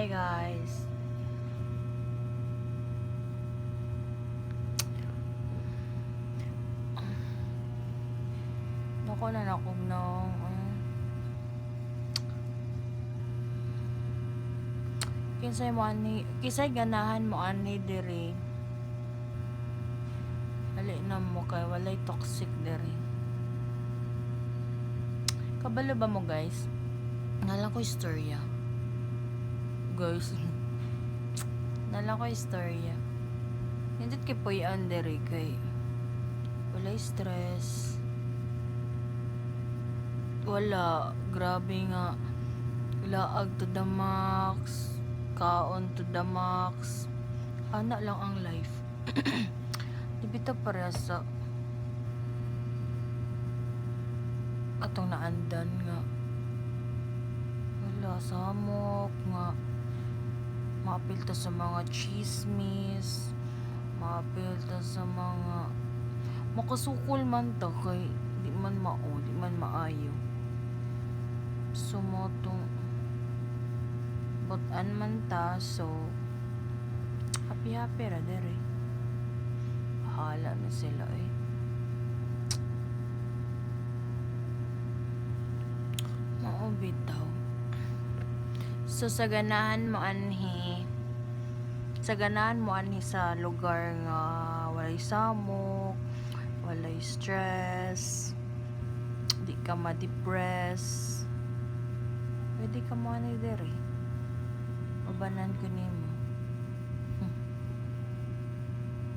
Hey guys. Nako na nakog nung kinsay ganahan mo ani diri. Dali na mo kay walay toxic diri. Kabalo ba mo guys? Nalang ko istorya. Guys. Nalang ko istorya. Hindi kay puyan diri kay walay stress. Wala, grabe nga. Laag to the max, kaon to the max. Ana lang ang life. Di bitaw parehas sa atong naandan nga. Wala, samok nga. Maapil ta sa mga chismis. Maapil ta sa mga makasukol man ta kay di man maayo. Sumotong butan man ta, so happy ra dere. Hala na sila bitaw. So sa ganahan mo anhi sa lugar nga walay samok, walay stress, di ka ma-depress, pwede ka mo ani dere. Ubanan ko nimo.